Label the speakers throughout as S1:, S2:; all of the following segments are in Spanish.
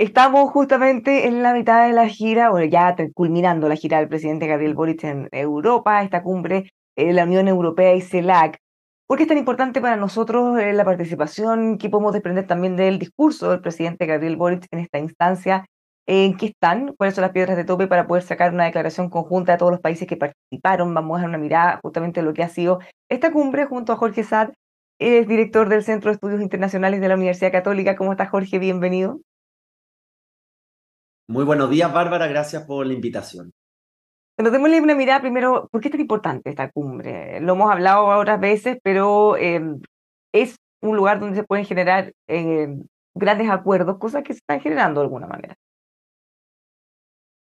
S1: Estamos justamente en la mitad de la gira, bueno, ya culminando la gira del presidente Gabriel Boric en Europa, esta cumbre de la Unión Europea y CELAC. ¿Por qué es tan importante para nosotros la participación? ¿Qué podemos desprender también del discurso del presidente Gabriel Boric en esta instancia? ¿En qué están? ¿Cuáles son las piedras de tope para poder sacar una declaración conjunta de todos los países que participaron? Vamos a dar una mirada justamente de lo que ha sido esta cumbre junto a Jorge Sad, es director del Centro de Estudios Internacionales de la Universidad Católica. ¿Cómo está, Jorge? Bienvenido.
S2: Muy buenos días, Bárbara. Gracias por la invitación.
S1: Pero démosle una mirada primero, ¿por qué es tan importante esta cumbre? Lo hemos hablado otras veces, pero es un lugar donde se pueden generar grandes acuerdos, cosas que se están generando de alguna manera.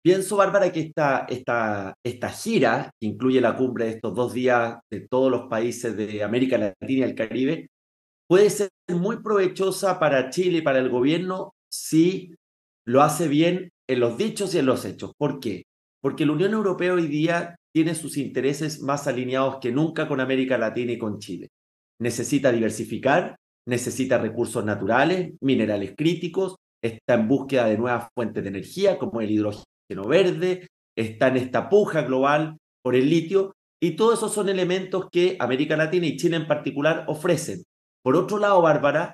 S2: Pienso, Bárbara, que esta gira, que incluye la cumbre de estos 2 días de todos los países de América Latina y el Caribe, puede ser muy provechosa para Chile y para el gobierno si lo hace bien en los dichos y en los hechos. ¿Por qué? Porque la Unión Europea hoy día tiene sus intereses más alineados que nunca con América Latina y con Chile. Necesita diversificar, necesita recursos naturales, minerales críticos, está en búsqueda de nuevas fuentes de energía como el hidrógeno verde, está en esta puja global por el litio y todos esos son elementos que América Latina y Chile en particular ofrecen. Por otro lado, Bárbara,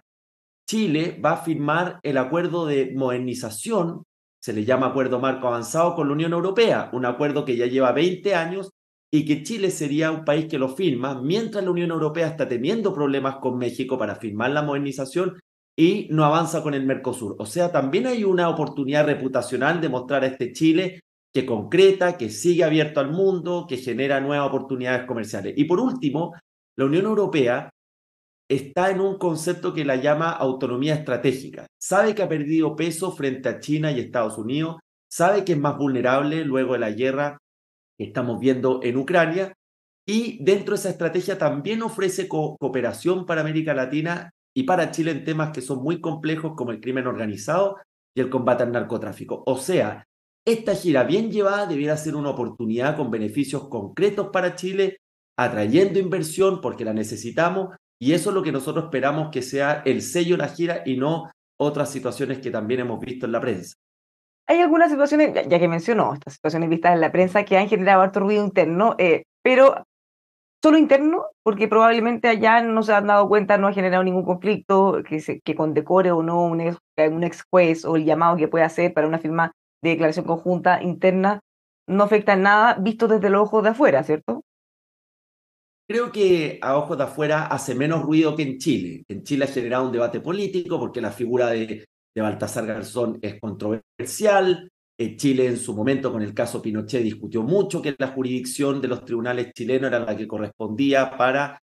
S2: Chile va a firmar el acuerdo de modernización, se le llama acuerdo marco avanzado con la Unión Europea, un acuerdo que ya lleva 20 años y que Chile sería un país que lo firma mientras la Unión Europea está teniendo problemas con México para firmar la modernización y no avanza con el Mercosur. O sea, también hay una oportunidad reputacional de mostrar a este Chile que concreta, que sigue abierto al mundo, que genera nuevas oportunidades comerciales. Y por último, la Unión Europea está en un concepto que la llama autonomía estratégica. Sabe que ha perdido peso frente a China y Estados Unidos, sabe que es más vulnerable luego de la guerra que estamos viendo en Ucrania y dentro de esa estrategia también ofrece cooperación para América Latina y para Chile en temas que son muy complejos como el crimen organizado y el combate al narcotráfico. O sea, esta gira bien llevada debiera ser una oportunidad con beneficios concretos para Chile, atrayendo inversión porque la necesitamos y eso es lo que nosotros esperamos que sea el sello de la gira y no otras situaciones que también hemos visto en la prensa.
S1: Hay algunas situaciones, ya que mencionó, estas situaciones vistas en la prensa que han generado harto ruido interno, pero solo interno, porque probablemente allá no se han dado cuenta, no ha generado ningún conflicto que condecore o no un ex juez o el llamado que puede hacer para una firma de declaración conjunta interna, no afecta en nada visto desde los ojos de afuera, ¿cierto?
S2: Creo que a ojos de afuera hace menos ruido que en Chile. En Chile ha generado un debate político porque la figura de Baltasar Garzón es controversial. Chile en su momento con el caso Pinochet discutió mucho que la jurisdicción de los tribunales chilenos era la que correspondía para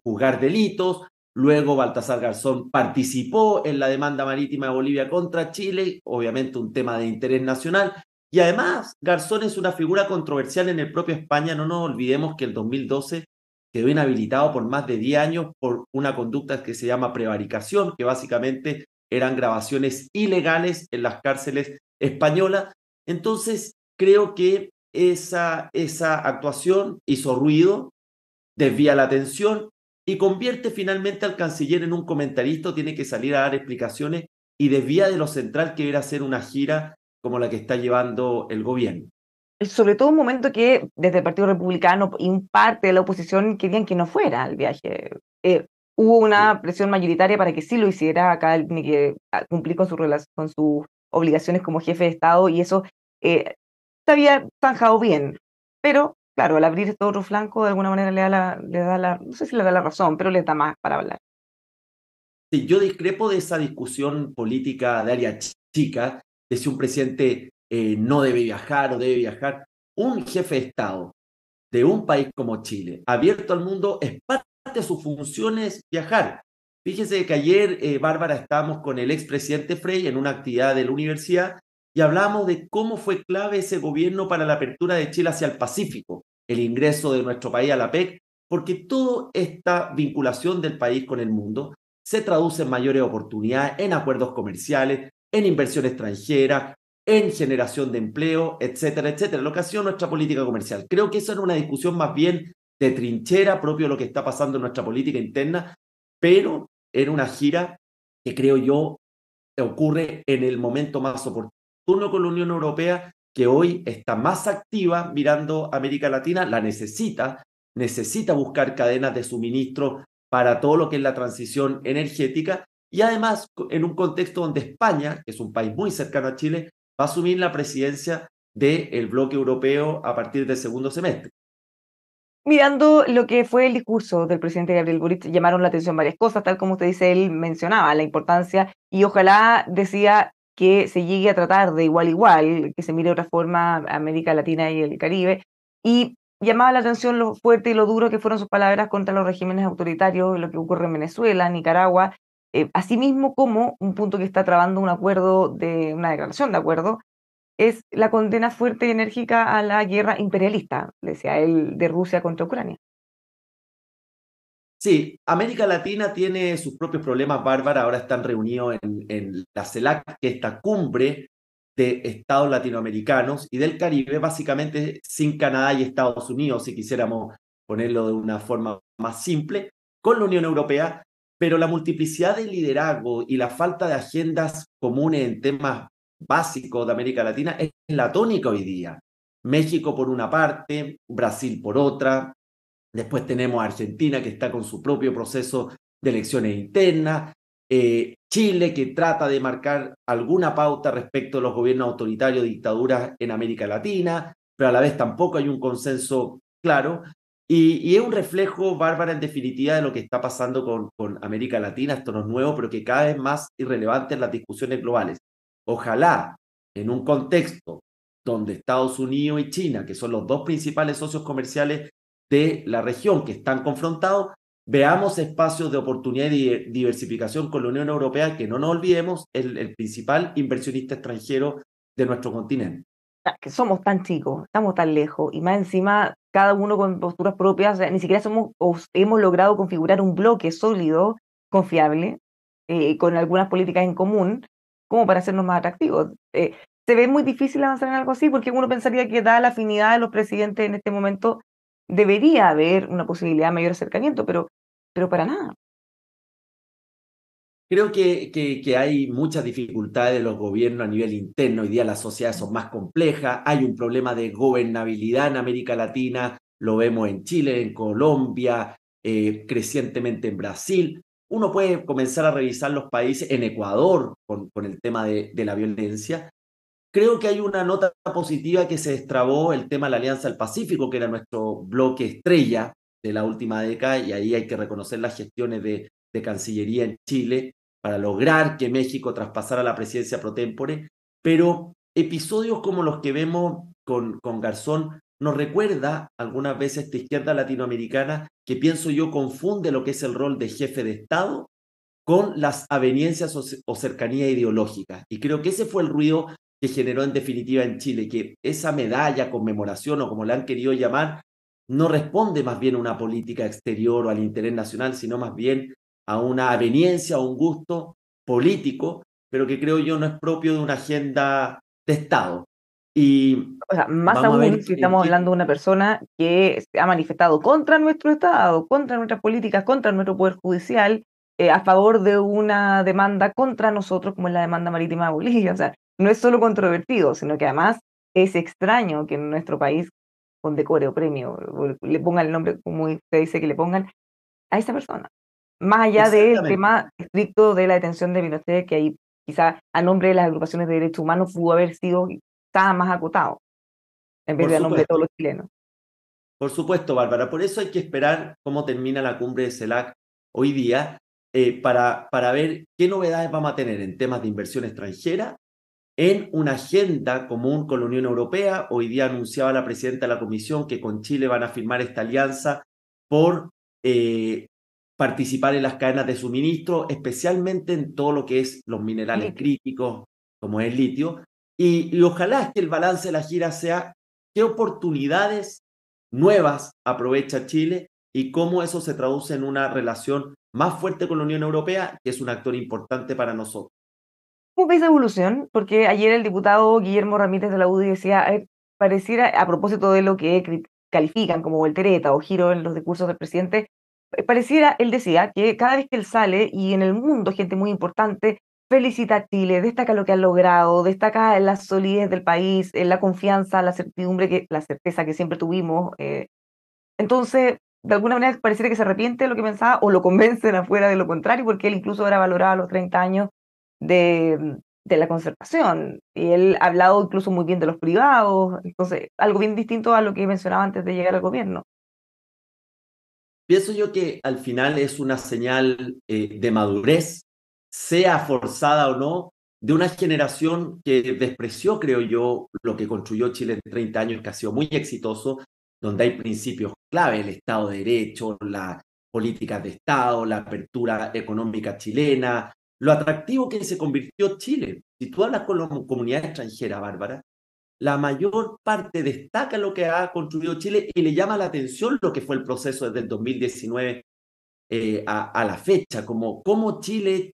S2: juzgar delitos. Luego Baltasar Garzón participó en la demanda marítima de Bolivia contra Chile, obviamente un tema de interés nacional. Y además, Garzón es una figura controversial en el propio España. No nos olvidemos que el 2012 quedó inhabilitado por más de 10 años por una conducta que se llama prevaricación, que básicamente eran grabaciones ilegales en las cárceles españolas. Entonces, creo que esa actuación hizo ruido, desvía la atención y convierte finalmente al canciller en un comentarista, tiene que salir a dar explicaciones y desvía de lo central que era hacer una gira como la que está llevando el gobierno.
S1: Sobre todo un momento que desde el Partido Republicano y un parte de la oposición querían que no fuera al viaje. Hubo
S2: Sí.
S1: una presión mayoritaria para que sí lo hiciera, acá él tiene que cumplir con, con sus obligaciones como jefe de Estado y eso se había zanjado bien. Pero, claro, al abrir este otro flanco, de alguna manera le da la, no sé si le da la razón, pero le da más para hablar.
S2: Sí, yo discrepo de esa discusión política de área chica, de si un presidente no debe viajar o debe viajar. Un jefe de Estado de un país como Chile, abierto al mundo, es parte de sus funciones viajar. Fíjese que ayer, Bárbara, estábamos con el expresidente Frey en una actividad de la universidad y hablamos de cómo fue clave ese gobierno para la apertura de Chile hacia el Pacífico, el ingreso de nuestro país a la PEC, porque toda esta vinculación del país con el mundo se traduce en mayores oportunidades, en acuerdos comerciales, en inversión extranjera, en generación de empleo, etcétera, etcétera. Lo que ha sido nuestra política comercial. Creo que eso era una discusión más bien de trinchera propio de lo que está pasando en nuestra política interna, pero era una gira que creo yo ocurre en el momento más oportuno con la Unión Europea, que hoy está más activa mirando América Latina, la necesita buscar cadenas de suministro para todo lo que es la transición energética y además en un contexto donde España, que es un país muy cercano a Chile, va a asumir la presidencia del bloque europeo a partir del segundo semestre.
S1: Mirando lo que fue el discurso del presidente Gabriel Boric, llamaron la atención varias cosas, tal como usted dice, él mencionaba la importancia y ojalá decía que se llegue a tratar de igual a igual, que se mire de otra forma a América Latina y el Caribe, y llamaba la atención lo fuerte y lo duro que fueron sus palabras contra los regímenes autoritarios, lo que ocurre en Venezuela, Nicaragua, asimismo como un punto que está trabando un acuerdo de una declaración de acuerdo es la condena fuerte y enérgica a la guerra imperialista, decía él, de Rusia contra Ucrania.
S2: Sí, América Latina tiene sus propios problemas, Bárbara. Ahora están reunidos en la CELAC, que es esta cumbre de estados latinoamericanos y del Caribe, básicamente sin Canadá y Estados Unidos, si quisiéramos ponerlo de una forma más simple, con la Unión Europea, pero la multiplicidad de liderazgo y la falta de agendas comunes en temas básicos de América Latina es la tónica hoy día. México por una parte, Brasil por otra. Después tenemos a Argentina, que está con su propio proceso de elecciones internas. Chile, que trata de marcar alguna pauta respecto a los gobiernos autoritarios, dictaduras en América Latina, pero a la vez tampoco hay un consenso claro. Y es un reflejo, Bárbara, en definitiva, de lo que está pasando con América Latina. Esto no es nuevo, pero que cada vez más irrelevante en las discusiones globales. Ojalá, en un contexto donde Estados Unidos y China, que son los dos principales socios comerciales de la región que están confrontados, veamos espacios de oportunidad y diversificación con la Unión Europea, que no nos olvidemos, el principal inversionista extranjero de nuestro continente.
S1: Que somos tan chicos, estamos tan lejos, y más encima, cada uno con posturas propias, o sea, ni siquiera somos, o hemos logrado configurar un bloque sólido, confiable, con algunas políticas en común, como para hacernos más atractivos. Se ve muy difícil avanzar en algo así, porque uno pensaría que dada la afinidad de los presidentes en este momento, debería haber una posibilidad de mayor acercamiento, pero para nada.
S2: Creo que hay muchas dificultades de los gobiernos a nivel interno. Hoy día las sociedades son más complejas. Hay un problema de gobernabilidad en América Latina. Lo vemos en Chile, en Colombia, crecientemente en Brasil. Uno puede comenzar a revisar los países en Ecuador con el tema de la violencia. Creo que hay una nota positiva que se destrabó el tema de la Alianza del Pacífico, que era nuestro bloque estrella de la última década, y ahí hay que reconocer las gestiones de Cancillería en Chile para lograr que México traspasara la presidencia pro tempore, pero episodios como los que vemos con Garzón nos recuerda algunas veces esta izquierda latinoamericana que pienso yo confunde lo que es el rol de jefe de Estado con las aveniencias o cercanía ideológica. Y creo que ese fue el ruido que generó en definitiva en Chile, que esa medalla, conmemoración o como la han querido llamar, no responde más bien a una política exterior o al interés nacional, sino más bien a una aveniencia o un gusto político, pero que creo yo no es propio de una agenda de Estado. Y
S1: O sea, más
S2: vamos a
S1: aún
S2: ver
S1: si
S2: en
S1: estamos
S2: qué.
S1: hablando de una persona que se ha manifestado contra nuestro Estado, contra nuestras políticas, contra nuestro Poder Judicial, a favor de una demanda contra nosotros, como es la demanda marítima de Bolivia. O sea, no es solo controvertido, sino que además es extraño que en nuestro país condecore o premio, o le pongan el nombre, como usted dice que le pongan, a esa persona. Más allá del
S2: Exactamente,
S1: tema estricto de la detención de Pinochet, que ahí quizá a nombre de las agrupaciones de derechos humanos pudo haber sido quizá más acotado en vez
S2: por
S1: de a nombre de todos
S2: supuesto.
S1: los chilenos.
S2: Por supuesto, Bárbara. Por eso hay que esperar cómo termina la cumbre de CELAC hoy día para ver qué novedades vamos a tener en temas de inversión extranjera, en una agenda común con la Unión Europea. Hoy día anunciaba la presidenta de la Comisión que con Chile van a firmar esta alianza por eh, participar en las cadenas de suministro, especialmente en todo lo que es los minerales
S1: Litio.
S2: críticos, como es el litio. Y ojalá que el balance de la gira sea qué oportunidades nuevas aprovecha Chile y cómo eso se traduce en una relación más fuerte con la Unión Europea, que es un actor importante para nosotros.
S1: ¿Cómo ves esa evolución? Porque ayer el diputado Guillermo Ramírez de la UDI decía, pareciera, a propósito de lo que califican como voltereta o giro en los discursos del presidente, pareciera, él decía, que cada vez que él sale y en el mundo gente muy importante felicita a Chile, destaca lo que ha logrado, destaca la solidez del país, la confianza, la certidumbre, la certeza que siempre tuvimos. Entonces, de alguna manera pareciera que se arrepiente de lo que pensaba o lo convencen afuera de lo contrario, porque él incluso era valorado a los 30 años de la concertación. Y él ha hablado incluso muy bien de los privados, entonces algo bien distinto a lo que mencionaba antes de llegar al gobierno.
S2: Pienso yo que al final es una señal de madurez, sea forzada o no, de una generación que despreció, creo yo, lo que construyó Chile en 30 años, que ha sido muy exitoso, donde hay principios clave, el Estado de Derecho, la política de Estado, la apertura económica chilena, lo atractivo que se convirtió Chile. Si tú hablas con la comunidad extranjera, Bárbara, la mayor parte destaca lo que ha construido Chile y le llama la atención lo que fue el proceso desde el 2019 a la fecha, como cómo Chile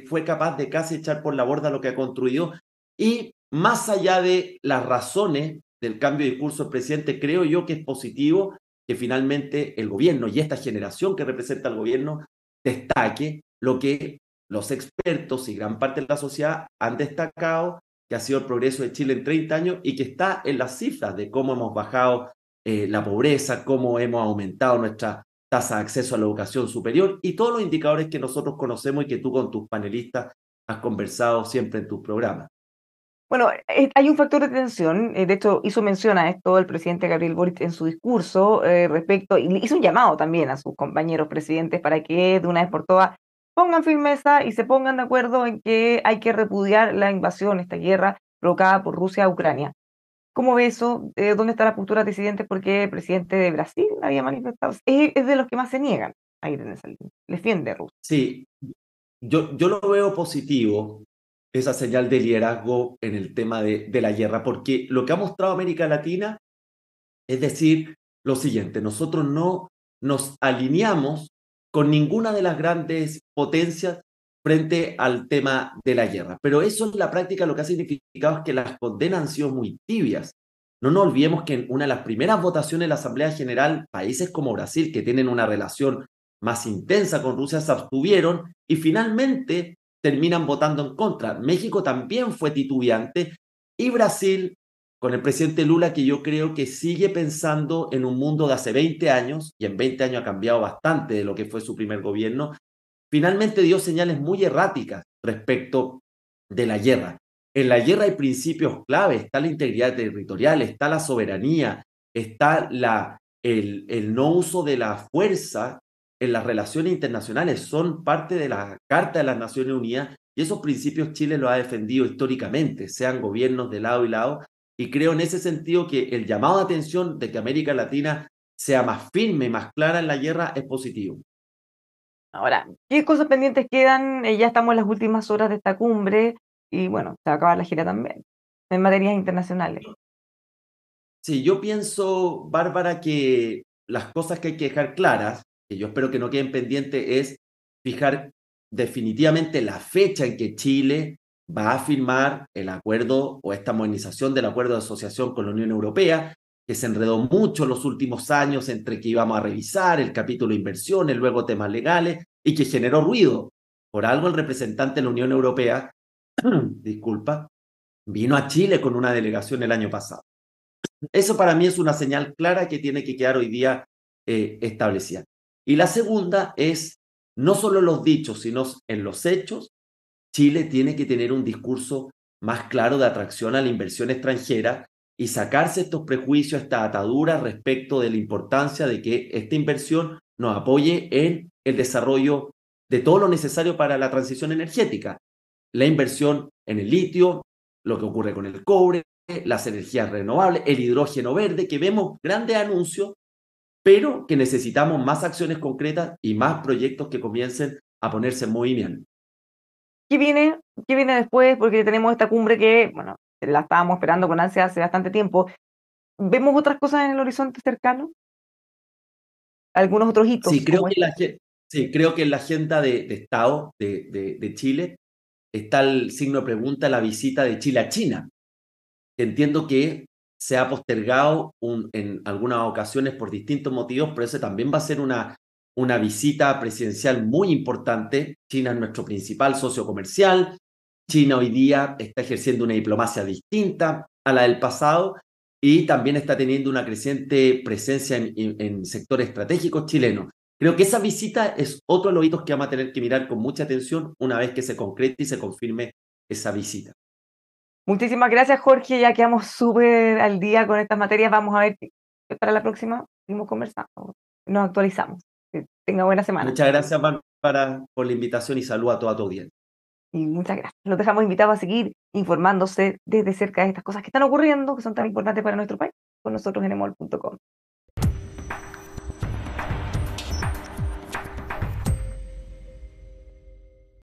S2: fue capaz de casi echar por la borda lo que ha construido. Y más allá de las razones del cambio de discurso del presidente, creo yo que es positivo que finalmente el gobierno y esta generación que representa al gobierno destaque lo que los expertos y gran parte de la sociedad han destacado, que ha sido el progreso de Chile en 30 años y que está en las cifras de cómo hemos bajado la pobreza, cómo hemos aumentado nuestra tasa de acceso a la educación superior y todos los indicadores que nosotros conocemos y que tú con tus panelistas has conversado siempre en tus programas.
S1: Bueno, hay un factor de tensión, de hecho hizo mención a esto el presidente Gabriel Boric en su discurso respecto, y hizo un llamado también a sus compañeros presidentes para que de una vez por todas pongan firmeza y se pongan de acuerdo en que hay que repudiar la invasión, esta guerra provocada por Rusia a Ucrania. ¿Cómo ve eso? ¿Dónde está la postura del presidente? Porque el presidente de Brasil había manifestado, es de los que más se niegan a ir en esa línea, defiende a Rusia.
S2: Sí, yo lo veo positivo, esa señal de liderazgo en el tema de la guerra, porque lo que ha mostrado América Latina es decir lo siguiente, nosotros no nos alineamos con ninguna de las grandes potencias frente al tema de la guerra. Pero eso en la práctica lo que ha significado es que las condenas han sido muy tibias. No nos olvidemos que en una de las primeras votaciones de la Asamblea General, países como Brasil, que tienen una relación más intensa con Rusia, se abstuvieron y finalmente terminan votando en contra. México también fue titubeante y Brasil con el presidente Lula, que yo creo que sigue pensando en un mundo de hace 20 años, y en 20 años ha cambiado bastante de lo que fue su primer gobierno, finalmente dio señales muy erráticas respecto de la guerra. En la guerra hay principios clave, está la integridad territorial, está la soberanía, está el no uso de la fuerza en las relaciones internacionales, son parte de la Carta de las Naciones Unidas y esos principios Chile los ha defendido históricamente, sean gobiernos de lado y lado, y creo en ese sentido que el llamado de atención de que América Latina sea más firme y más clara en la guerra es positivo.
S1: Ahora, ¿qué cosas pendientes quedan? Ya estamos en las últimas horas de esta cumbre y bueno, se va a acabar la gira también en materias internacionales.
S2: Sí, yo pienso, Bárbara, que las cosas que hay que dejar claras, que yo espero que no queden pendientes, es fijar definitivamente la fecha en que Chile va a firmar el acuerdo o esta modernización del acuerdo de asociación con la Unión Europea, que se enredó mucho en los últimos años entre que íbamos a revisar el capítulo de inversiones, luego temas legales, y que generó ruido. Por algo el representante de la Unión Europea, disculpa, vino a Chile con una delegación el año pasado. Eso para mí es una señal clara que tiene que quedar hoy día establecida. Y la segunda es, no solo en los dichos, sino en los hechos, Chile tiene que tener un discurso más claro de atracción a la inversión extranjera y sacarse estos prejuicios, esta atadura respecto de la importancia de que esta inversión nos apoye en el desarrollo de todo lo necesario para la transición energética. La inversión en el litio, lo que ocurre con el cobre, las energías renovables, el hidrógeno verde, que vemos grandes anuncios, pero que necesitamos más acciones concretas y más proyectos que comiencen a ponerse en movimiento.
S1: ¿Qué viene? ¿Qué viene después? Porque tenemos esta cumbre que, bueno, la estábamos esperando con ansia hace bastante tiempo. ¿Vemos otras cosas en el horizonte cercano? ¿Algunos otros hitos
S2: Sí, creo
S1: como
S2: que,
S1: este?
S2: sí, creo que en la agenda de Estado de Chile está el signo de pregunta, la visita de Chile a China. Entiendo que se ha postergado en algunas ocasiones por distintos motivos, pero ese también va a ser una visita presidencial muy importante. China es nuestro principal socio comercial, China hoy día está ejerciendo una diplomacia distinta a la del pasado y también está teniendo una creciente presencia en sectores estratégicos chilenos. Creo que esa visita es otro de los hitos que vamos a tener que mirar con mucha atención una vez que se concrete y se confirme esa visita.
S1: Muchísimas gracias, Jorge. Ya quedamos súper al día con estas materias. Vamos a ver si para la próxima seguimos conversando. Nos actualizamos. Que tenga buena semana.
S2: Muchas gracias, Bárbara, por la invitación y saludo a toda tu audiencia.
S1: Y muchas gracias. Los dejamos invitados a seguir informándose desde cerca de estas cosas que están ocurriendo, que son tan importantes para nuestro país, con nosotros en emol.com.